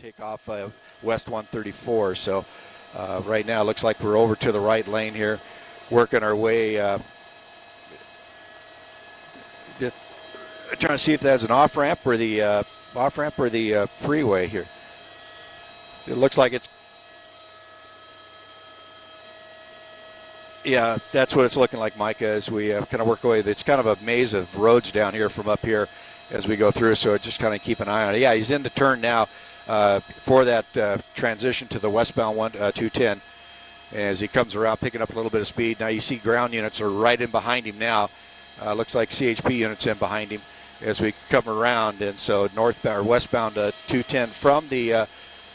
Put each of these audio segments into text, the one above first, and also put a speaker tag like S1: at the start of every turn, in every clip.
S1: take off West 134. So right now it looks like we're over to the right lane here, working our way. Just trying to see if that's an off ramp or the freeway here. It looks like it's. Yeah, that's what it's looking like, Micah, as we kind of work away. It's kind of a maze of roads down here from up here as we go through, so just kind of keep an eye on it. Yeah, he's in the turn now for that transition to the westbound 210 as he comes around, picking up a little bit of speed. Now you see ground units are right in behind him now. Looks like CHP units in behind him as we come around, and so northbound or westbound 210 from the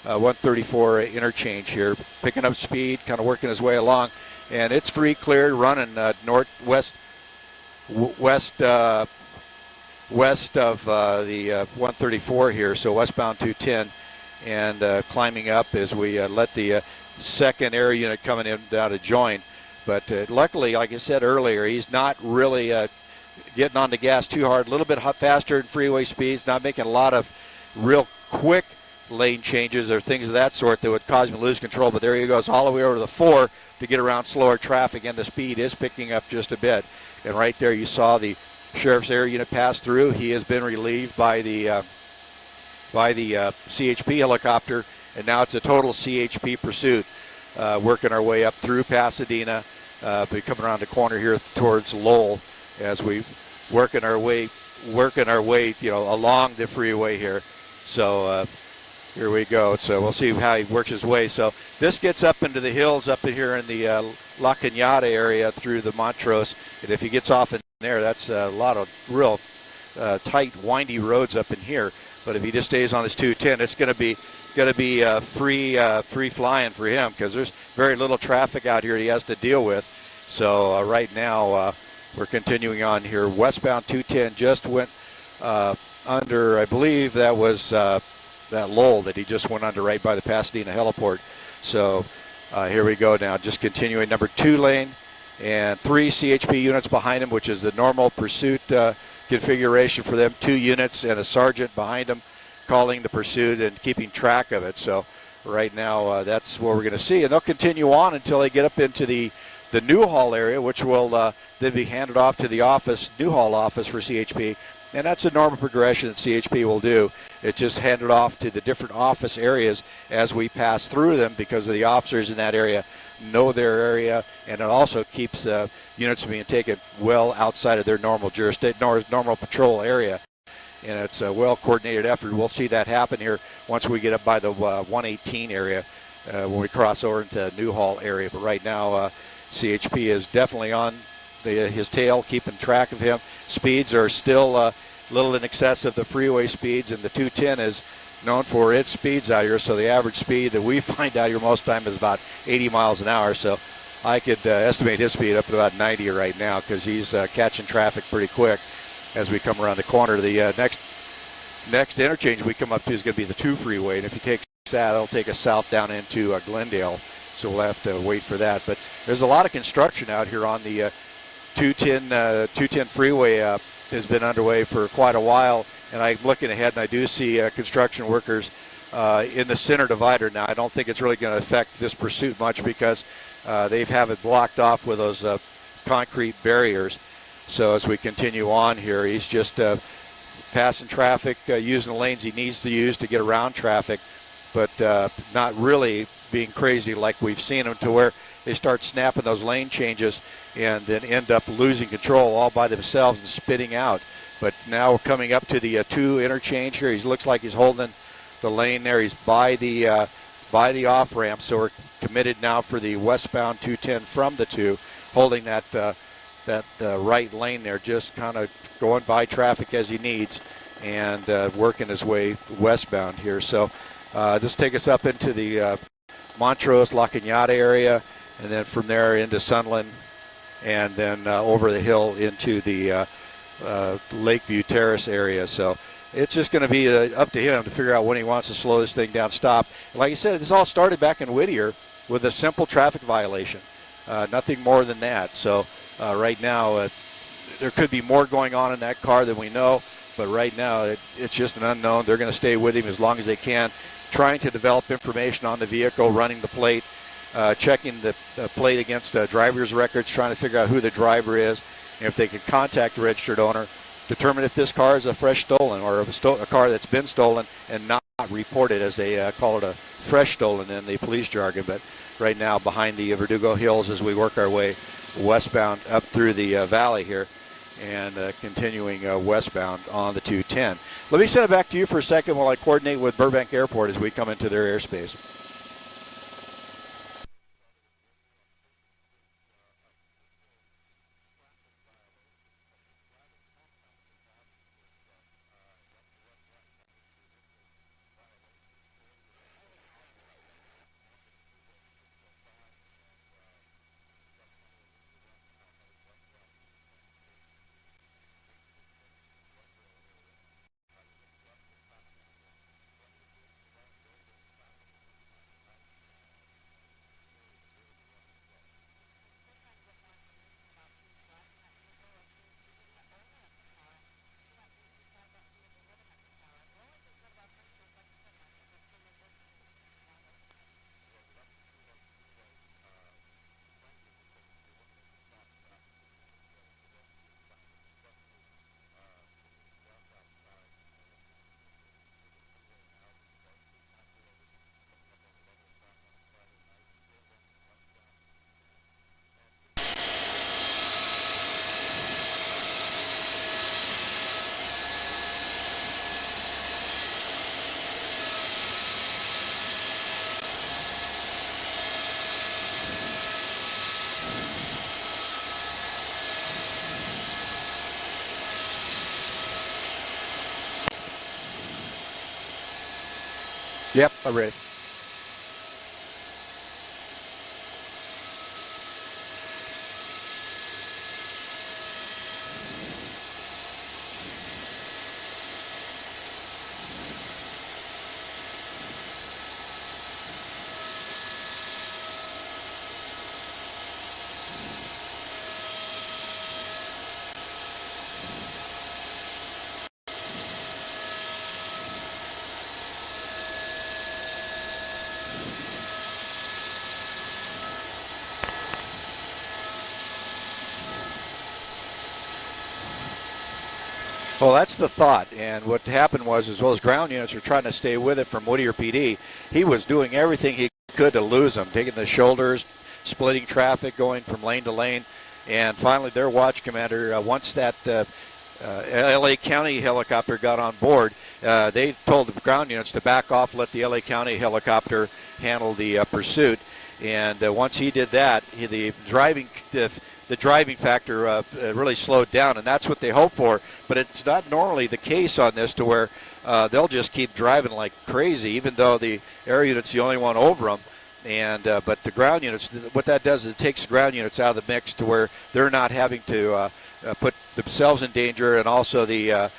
S1: 134 interchange here, picking up speed, kind of working his way along. And it's free, cleared, running northwest, west of the 134 here, so westbound 210, and climbing up as we let the second air unit coming in down to join. But luckily, like I said earlier, he's not really getting on the gas too hard. A little bit faster in freeway speeds, not making a lot of real quick lane changes or things of that sort that would cause him to lose control. But there he goes all the way over to the 4 to get around slower traffic, and the speed is picking up just a bit. And right there you saw the Sheriff's Air Unit pass through. He has been relieved by the CHP helicopter, and now it's a total CHP pursuit, working our way up through Pasadena, coming around the corner here towards Lowell as we working our way, along the freeway here. So here we go. So we'll see how he works his way. So this gets up into the hills up in here in the La Cañada area through the Montrose. And if he gets off in there, that's a lot of real tight, windy roads up in here. But if he just stays on this 210, it's going to be free flying for him, because there's very little traffic out here he has to deal with. So right now we're continuing on here. Westbound 210 just went under, I believe that was that Lowell that he just went under right by the Pasadena heliport. So here we go now, just continuing number 2 lane, and 3 CHP units behind him, which is the normal pursuit configuration for them. 2 units and a sergeant behind them calling the pursuit and keeping track of it. So right now that's what we're going to see, and they'll continue on until they get up into the Newhall area, which will then be handed off to the Newhall office for CHP. And that's a normal progression that CHP will do. It's just handed off to the different office areas as we pass through them, because of the officers in that area know their area, and it also keeps units from being taken well outside of their normal jurisdiction, normal patrol area. And it's a well-coordinated effort. We'll see that happen here once we get up by the 118 area when we cross over into Newhall area. But right now, CHP is definitely on his tail, keeping track of him. Speeds are still a little in excess of the freeway speeds, and the 210 is known for its speeds out here. So the average speed that we find out here most time is about 80 miles an hour. So I could estimate his speed up to about 90 right now, because he's catching traffic pretty quick as we come around the corner. The next interchange we come up to is going to be the 2 freeway, and if he takes that, it'll take us south down into Glendale. So we'll have to wait for that. But there's a lot of construction out here on the 210 freeway. Has been underway for quite a while, and I'm looking ahead, and I do see construction workers in the center divider now. I don't think it's really going to affect this pursuit much, because they have it blocked off with those concrete barriers. So as we continue on here, he's just passing traffic, using the lanes he needs to use to get around traffic, but not really being crazy like we've seen him, to where they start snapping those lane changes and then end up losing control all by themselves and spitting out. But now we're coming up to the 2 interchange here. He looks like he's holding the lane there. He's by the off-ramp, so we're committed now for the westbound 210 from the 2, holding that right lane there, just kind of going by traffic as he needs, and working his way westbound here. So this takes us up into the Montrose, La Cañada area, and then from there into Sunland, and then over the hill into the Lakeview Terrace area. So it's just going to be up to him to figure out when he wants to slow this thing down, stop. Like I said, this all started back in Whittier with a simple traffic violation, nothing more than that. So right now there could be more going on in that car than we know. But right now, it's just an unknown. They're going to stay with him as long as they can, trying to develop information on the vehicle, running the plate, checking the plate against driver's records, trying to figure out who the driver is, and if they can contact the registered owner, determine if this car is a fresh stolen or a car that's been stolen and not reported, as they call it, a fresh stolen in the police jargon. But right now, behind the Verdugo Hills, as we work our way westbound up through the valley here, and continuing westbound on the 210. Let me send it back to you for a second while I coordinate with Burbank Airport as we come into their airspace. Yep, I'm ready. Well, that's the thought, and what happened was, as well as ground units were trying to stay with it from Whittier PD, he was doing everything he could to lose them, taking the shoulders, splitting traffic, going from lane to lane, and finally their watch commander, once that LA County helicopter got on board, they told the ground units to back off, let the LA County helicopter handle the pursuit, and once he did that, the driving factor really slowed down, and that's what they hope for. But it's not normally the case on this, to where they'll just keep driving like crazy, even though the air unit's the only one over them. And but the ground units, what that does is it takes the ground units out of the mix, to where they're not having to put themselves in danger, and also the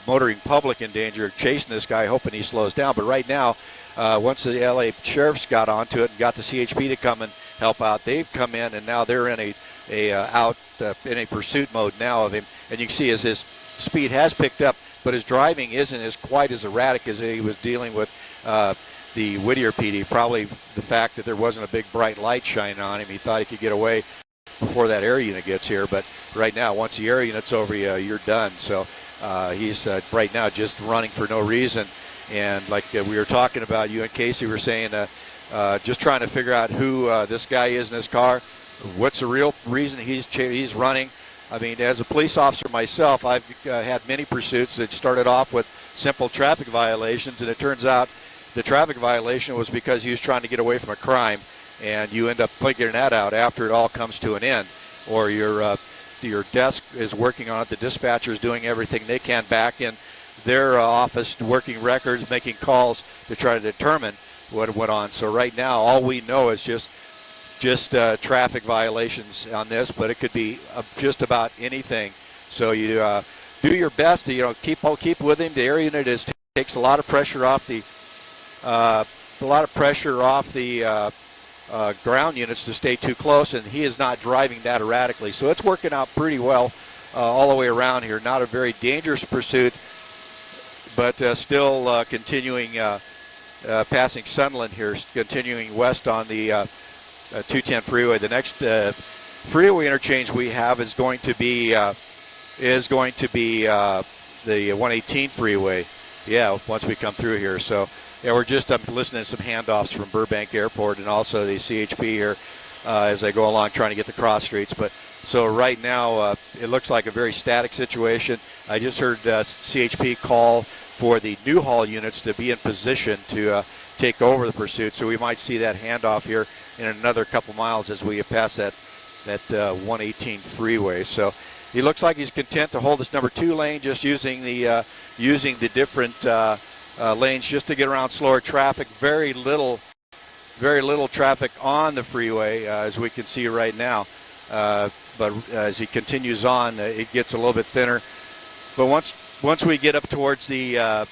S1: motoring public in danger, chasing this guy, hoping he slows down. But right now, once the LA sheriffs got onto it and got the CHP to come and help out, they've come in, and now they're in in a pursuit mode now of him. And you can see as his speed has picked up, but his driving isn't quite as erratic as he was dealing with the Whittier PD. Probably the fact that there wasn't a big bright light shining on him. He thought he could get away before that air unit gets here, but right now, once the air unit's over you, you're done. So he's right now just running for no reason. And like we were talking about, you and Casey were saying, just trying to figure out who this guy is in his car. What's the real reason he's running? I mean, as a police officer myself, I've had many pursuits that started off with simple traffic violations, and it turns out the traffic violation was because he was trying to get away from a crime, and you end up figuring that out after it all comes to an end. Or your desk is working on it, the dispatcher is doing everything they can back in their office, working records, making calls to try to determine what went on. So right now, all we know is just traffic violations on this, but it could be just about anything. So you do your best to keep with him. The air unit takes a lot of pressure off the ground units to stay too close, and he is not driving that erratically. So it's working out pretty well all the way around here. Not a very dangerous pursuit, but still continuing, passing Sunland here, continuing west on the 210 freeway. The next freeway interchange we have is going to be the 118 freeway. Yeah, once we come through here. So yeah, we're just listening to some handoffs from Burbank Airport and also the CHP here as I go along trying to get the cross streets. But so right now it looks like a very static situation. I just heard CHP call for the Newhall units to be in position to take over the pursuit. So we might see that handoff here in another couple miles as we pass that 118 freeway. So he looks like he's content to hold this number 2 lane, just using the different lanes just to get around slower traffic. Very little traffic on the freeway as we can see right now. But as he continues on, it gets a little bit thinner. But once we get up towards the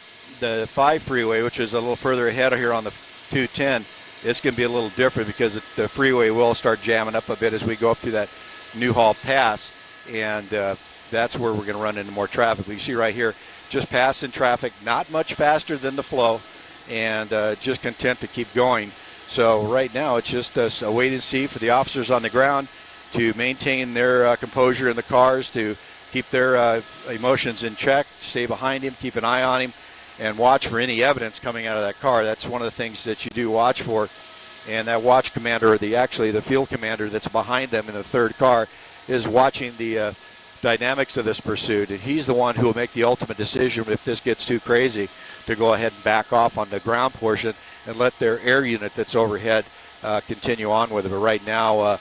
S1: 5 freeway, which is a little further ahead here on the 210, it's going to be a little different because the freeway will start jamming up a bit as we go up through that Newhall Pass, and that's where we're going to run into more traffic. But you see right here, just passing traffic, not much faster than the flow, and just content to keep going. So right now it's just a wait and see for the officers on the ground to maintain their composure in the cars, to keep their emotions in check, stay behind him, keep an eye on him, and watch for any evidence coming out of that car. That's one of the things that you do watch for. And that watch commander, or the field commander that's behind them in the 3rd car, is watching the dynamics of this pursuit. And he's the one who will make the ultimate decision if this gets too crazy to go ahead and back off on the ground portion and let their air unit that's overhead continue on with it. But right now,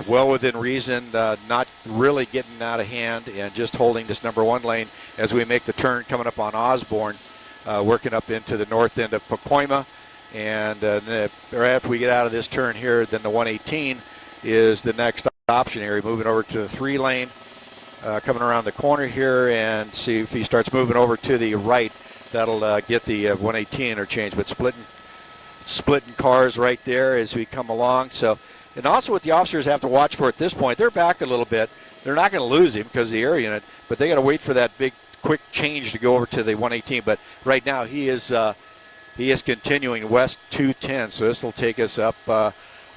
S1: well within reason, not really getting out of hand, and just holding this number 1 lane as we make the turn coming up on Osborne, working up into the north end of Pacoima. And right after we get out of this turn here, then the 118 is the next option area, moving over to the 3 lane, coming around the corner here, and see if he starts moving over to the right. That'll get the 118 interchange, but splitting cars right there as we come along. So, and also what the officers have to watch for at this point, they're back a little bit. They're not going to lose him because of the air unit, but they got to wait for that big quick change to go over to the 118. But right now he is continuing west 210, so this will take us up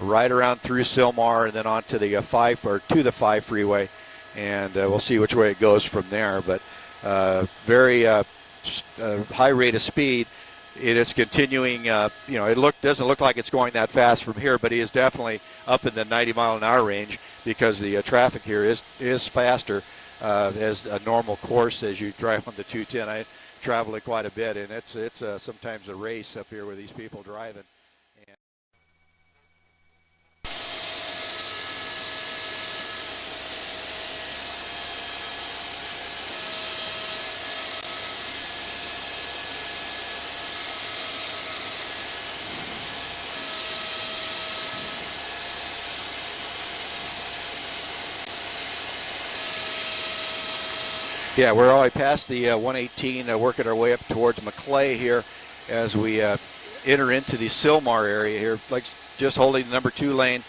S1: right around through Sylmar and then on to the 5 freeway, and we'll see which way it goes from there. But very high rate of speed. It is continuing. It doesn't look like it's going that fast from here, but he is definitely up in the 90-mile-an-hour range because the traffic here is faster as a normal course as you drive on the 210. I travel it quite a bit, and it's sometimes a race up here with these people driving. Yeah, we're already past the 118, working our way up towards Maclay here as we enter into the Sylmar area here. Like just holding the number 2 lane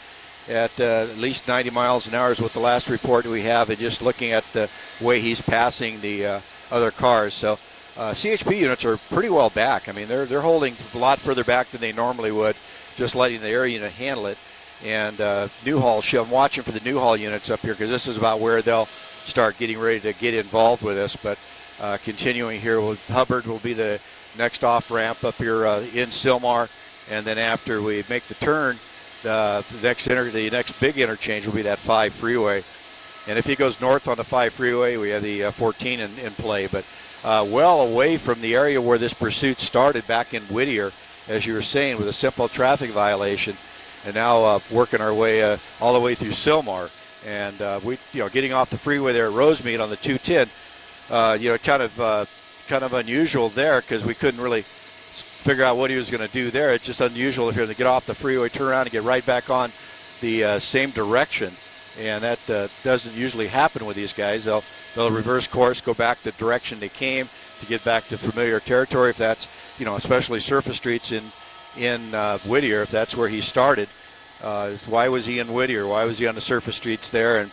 S1: at least 90 miles an hour is what the last report we have, and just looking at the way he's passing the other cars. So CHP units are pretty well back. I mean, they're holding a lot further back than they normally would, just letting the air unit handle it. And Newhall, I'm watching for the Newhall units up here because this is about where they'll start getting ready to get involved with us. But continuing here, Hubbard will be the next off ramp up here in Sylmar, and then after we make the turn, the next big interchange will be that 5 freeway. And if he goes north on the 5 freeway, we have the 14 in play. But well away from the area where this pursuit started back in Whittier, as you were saying, with a simple traffic violation, and now working our way all the way through Sylmar. And getting off the freeway there at Rosemead on the 210, kind of unusual there because we couldn't really figure out what he was going to do there. It's just unusual here to get off the freeway, turn around, and get right back on the same direction. And that doesn't usually happen with these guys. They'll reverse course, go back the direction they came to get back to familiar territory. If that's, especially surface streets in Whittier, if that's where he started. Why was he in Whittier? Why was he on the surface streets there? And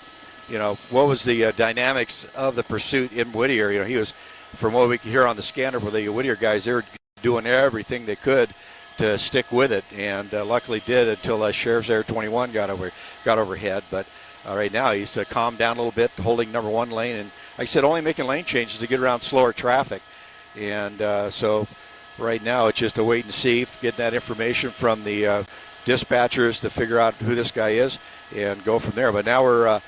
S1: what was the dynamics of the pursuit in Whittier. He was, from what we could hear on the scanner for the Whittier guys, they were doing everything they could to stick with it, and luckily did until Sheriff's Air 21 got overhead. But right now he's calmed down a little bit, holding number 1 lane, and like I said, only making lane changes to get around slower traffic. And so right now it's just a wait and see, getting that information from the dispatchers to figure out who this guy is and go from there. But now we're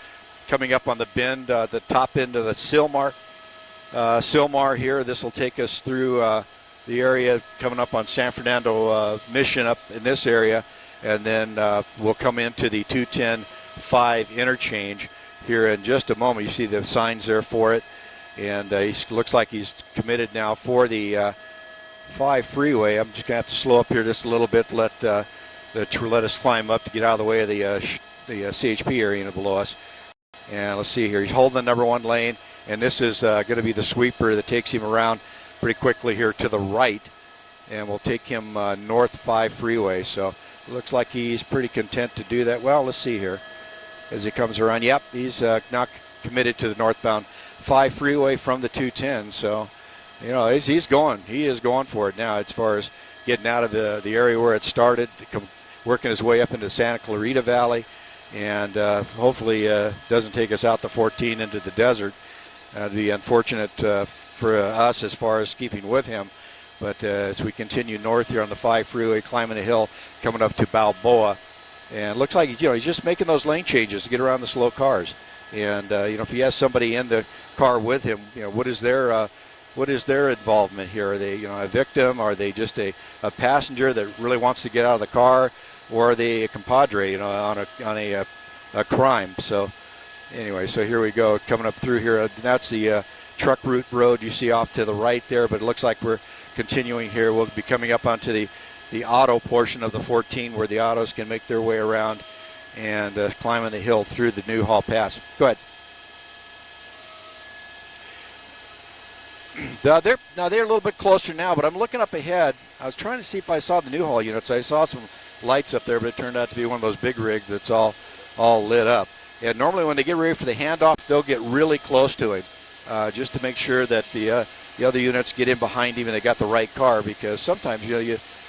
S1: coming up on the bend, the top end of the Sylmar here. This will take us through the area coming up on San Fernando Mission up in this area, and then we'll come into the 210-5 interchange here in just a moment. You see the signs there for it, and he looks like he's committed now for the 5 freeway. I'm just going to have to slow up here just a little bit, let us climb up to get out of the way of the CHP area below us. And let's see here. He's holding the number 1 lane, and this is going to be the sweeper that takes him around pretty quickly here to the right, and we'll take him north 5 freeway. So it looks like he's pretty content to do that. Well, let's see here as he comes around. Yep, he's now committed to the northbound 5 freeway from the 210. So, he's going. He is going for it now as far as getting out of the area where it started, working his way up into Santa Clarita Valley, and hopefully doesn't take us out the 14 into the desert. It'd be unfortunate for us as far as keeping with him. But as we continue north here on the 5 freeway, climbing the hill, coming up to Balboa, and it looks like he's just making those lane changes to get around the slow cars. And if he has somebody in the car with him, what is their involvement here? Are they a victim? Are they just a passenger that really wants to get out of the car, or are they a compadre on a crime? So anyway, so here we go, coming up through here. That's the truck route road you see off to the right there, but it looks like we're continuing here. We'll be coming up onto the auto portion of the 14 where the autos can make their way around and climbing the hill through the Newhall Pass. Go ahead. They're a little bit closer now, but I'm looking up ahead. I was trying to see if I saw the Newhall units. I saw some lights up there, but it turned out to be one of those big rigs that's all lit up. And normally when they get ready for the handoff, they'll get really close to him, just to make sure that the other units get in behind him and they got the right car, because sometimes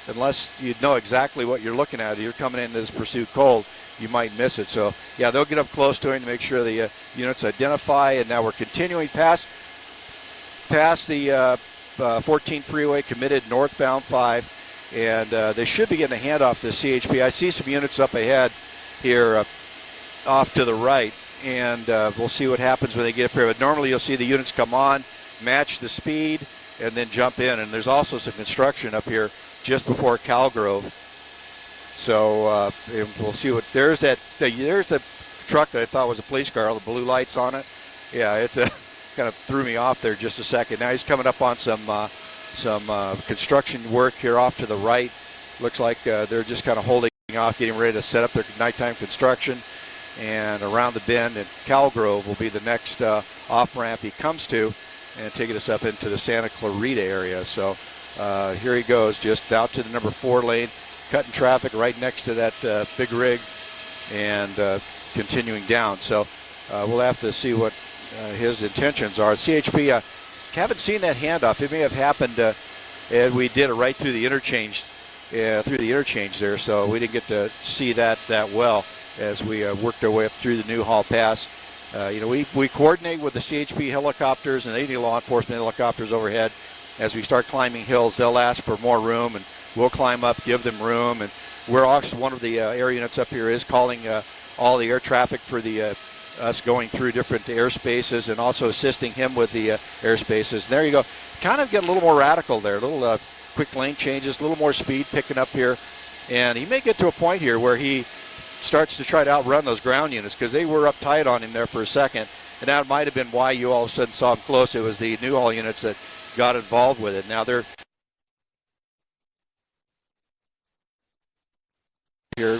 S1: unless you know exactly what you're looking at, you're coming into this pursuit cold, you might miss it. So yeah, they'll get up close to him to make sure the units identify. And now we're continuing past the 14 freeway, committed northbound 5, and they should be getting a handoff to the CHP. I see some units up ahead here off to the right, and we'll see what happens when they get up here. But normally you'll see the units come on, match the speed, and then jump in. And there's also some construction up here just before Calgrove. So we'll see what there's the truck that I thought was a police car, all the blue lights on it. Yeah, it kind of threw me off there just a second. Now he's coming up on some construction work here off to the right. Looks like they're just kind of holding off, getting ready to set up their nighttime construction. And around the bend, and Calgrove will be the next off-ramp he comes to, and taking us up into the Santa Clarita area. So here he goes, just out to the number 4 lane, cutting traffic right next to that big rig, and continuing down. So we'll have to see what his intentions are. CHP, haven't seen that handoff. It may have happened, and we did it right through the interchange, there, so we didn't get to see that well as we worked our way up through the Newhall Pass. We coordinate with the CHP helicopters and any law enforcement helicopters overhead. As we start climbing hills, they'll ask for more room, and we'll climb up, give them room. And we're also, one of the air units up here is calling all the air traffic for us going through different airspaces, and also assisting him with the airspaces. And there you go. Kind of get a little more radical there, a little quick lane changes, a little more speed picking up here. And he may get to a point here where he starts to try to outrun those ground units, because they were uptight on him there for a second, and that might have been why you all of a sudden saw him close. It was the Newhall units that got involved with it. Now they're here.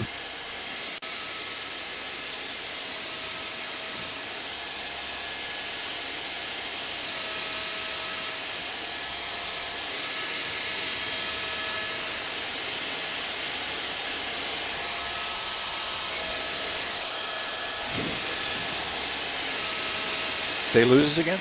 S1: They lose us again?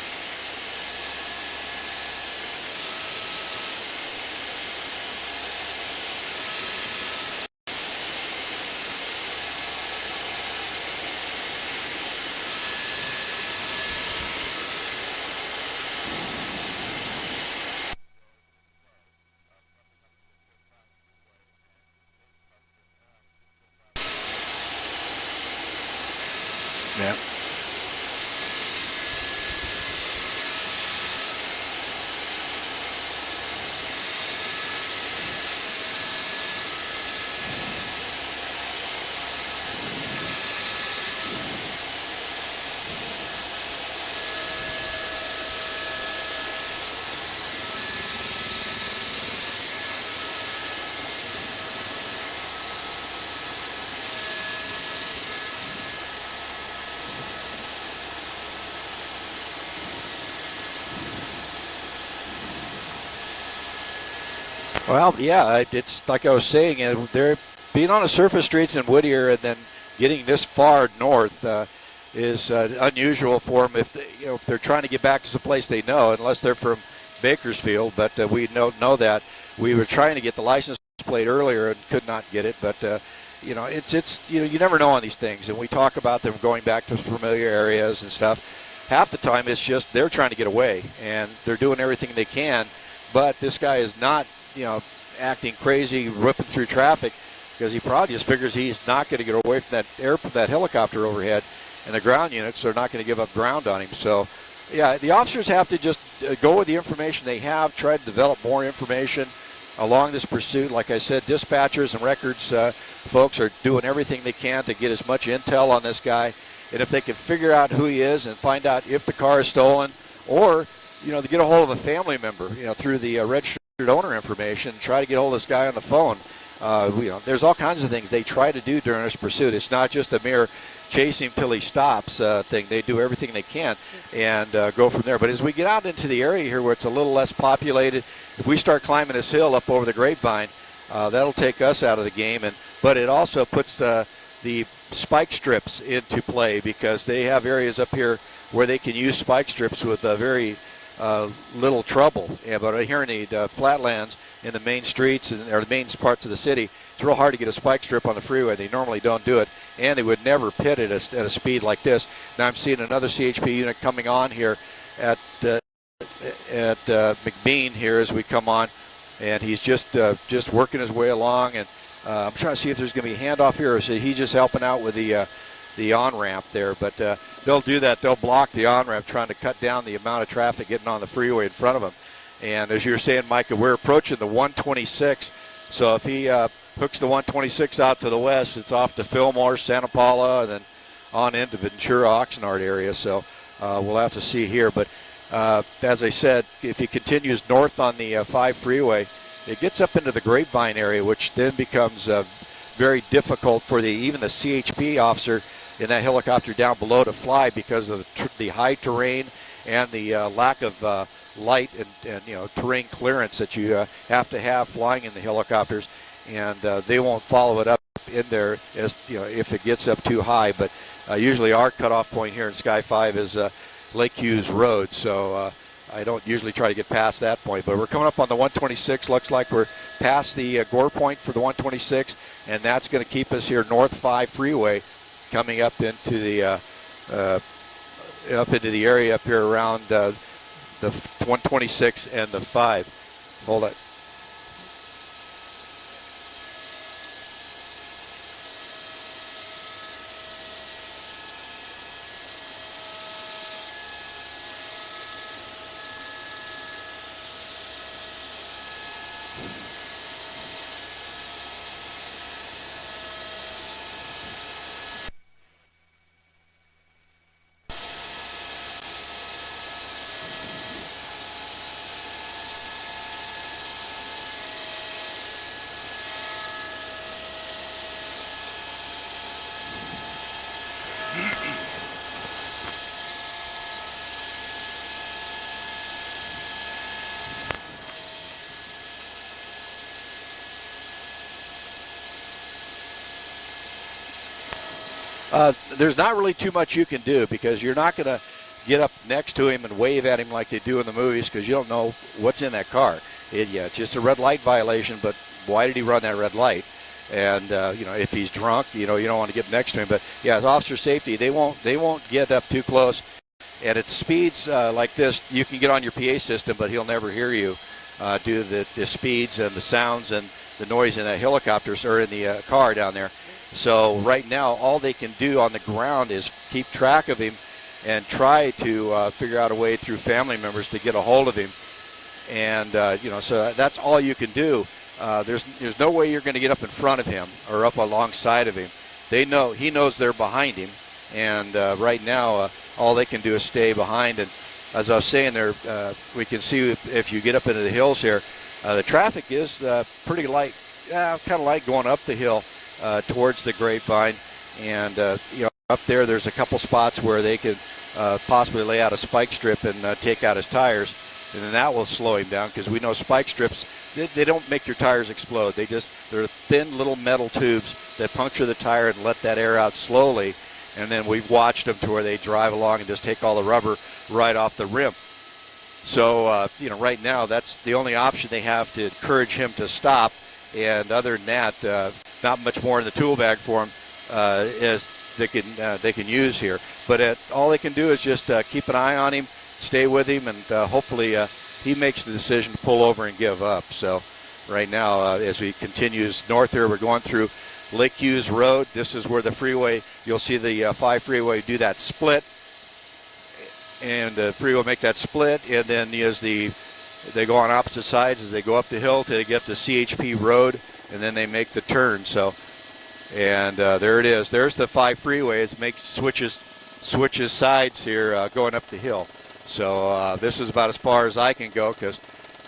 S1: Yeah. Well, yeah, it's like I was saying, they're being on the surface streets in Whittier and then getting this far north is unusual for them if they're trying to get back to the place they know, unless they're from Bakersfield. But we know that. We were trying to get the license plate earlier and could not get it. But it's you never know on these things, and we talk about them going back to familiar areas and stuff. Half the time it's just they're trying to get away and they're doing everything they can. But this guy is not, acting crazy, whipping through traffic, because he probably just figures he's not going to get away from that helicopter overhead, and the ground units are not going to give up ground on him. So, yeah, the officers have to just go with the information they have, try to develop more information along this pursuit. Like I said, dispatchers and records folks are doing everything they can to get as much intel on this guy, and if they can figure out who he is and find out if the car is stolen, or to get a hold of a family member, through the registered owner information, try to get a hold of this guy on the phone. There's all kinds of things they try to do during this pursuit. It's not just a mere chase him till he stops thing. They do everything they can and go from there. But as we get out into the area here where it's a little less populated, if we start climbing this hill up over the grapevine, that'll take us out of the game. But it also puts the spike strips into play, because they have areas up here where they can use spike strips with very little trouble. But here in the flatlands, in the main streets or the main parts of the city, it's real hard to get a spike strip on the freeway. They normally don't do it, and they would never pit at a speed like this. Now I'm seeing another CHP unit coming on here at McBean here as we come on, and he's just working his way along. And I'm trying to see if there's going to be a handoff here, or is he just helping out with the on-ramp there. But they'll do that. They'll block the on-ramp, trying to cut down the amount of traffic getting on the freeway in front of them. And as you were saying, Micah, we're approaching the 126. So if he hooks the 126 out to the west, it's off to Fillmore, Santa Paula, and then on into Ventura, Oxnard area. So we'll have to see here. But as I said, if he continues north on the 5 freeway, it gets up into the Grapevine area, which then becomes very difficult for even the CHP officer in that helicopter down below to fly, because of the high terrain and the lack of light and terrain clearance that you have to have flying in the helicopters, and they won't follow it up in there as if it gets up too high. But usually our cutoff point here in Sky 5 is Lake Hughes Road, so I don't usually try to get past that point. But we're coming up on the 126. Looks like we're past the Gore point for the 126, and that's going to keep us here north 5 freeway, coming up into the area up here around the 126 and the 5. Hold it. There's not really too much you can do, because you're not going to get up next to him and wave at him like they do in the movies, because you don't know what's in that car. Yeah, it's just a red light violation, but why did he run that red light? And you know, if he's drunk, you know, you don't want to get next to him. But yeah, as officer safety, they won't get up too close. And at speeds like this, you can get on your PA system, but he'll never hear you due to the speeds and the sounds and the noise in the helicopters or in the car down there. So right now, all they can do on the ground is keep track of him and try to figure out a way through family members to get a hold of him. And you know, so that's all you can do. There's no way you're going to get up in front of him or up alongside of him. He knows they're behind him, and right now all they can do is stay behind. And as I was saying there, we can see if you get up into the hills here, the traffic is pretty light, kind of light going up the hill towards the Grapevine. And you know, up there's a couple spots where they could possibly lay out a spike strip and take out his tires, and then that will slow him down, because we know spike strips, they don't make your tires explode. They're thin little metal tubes that puncture the tire and let that air out slowly. And then we've watched them to where they drive along and just take all the rubber right off the rim. So you know, right now that's the only option they have to encourage him to stop. And other than that, not much more in the tool bag for him as they can use here. But all they can do is just keep an eye on him, stay with him, and hopefully he makes the decision to pull over and give up. So right now, as we continues north here, we're going through Lake Hughes Road. This is where the freeway, you'll see the 5 freeway do that split, and the freeway will make that split, and then as they go on opposite sides as they go up the hill till they get to CHP Road, and then they make the turn. So, and there it is. There's the 5 freeway. It switches sides here going up the hill. So this is about as far as I can go, because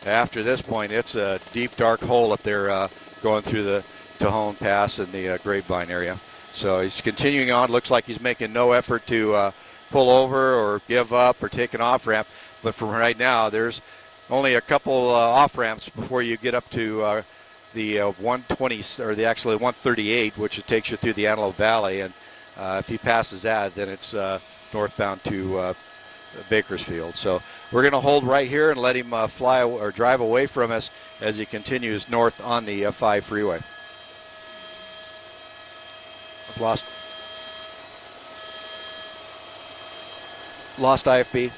S1: after this point, it's a deep, dark hole up there going through the Tejon Pass in the Grapevine area. So he's continuing on. Looks like he's making no effort to pull over or give up or take an off-ramp. But from right now, there's only a couple off-ramps before you get up to the 120, or actually 138, which it takes you through the Antelope Valley. And if he passes that, then it's northbound to Bakersfield. So we're going to hold right here and let him fly or drive away from us as he continues north on the 5 freeway. I've lost IFB.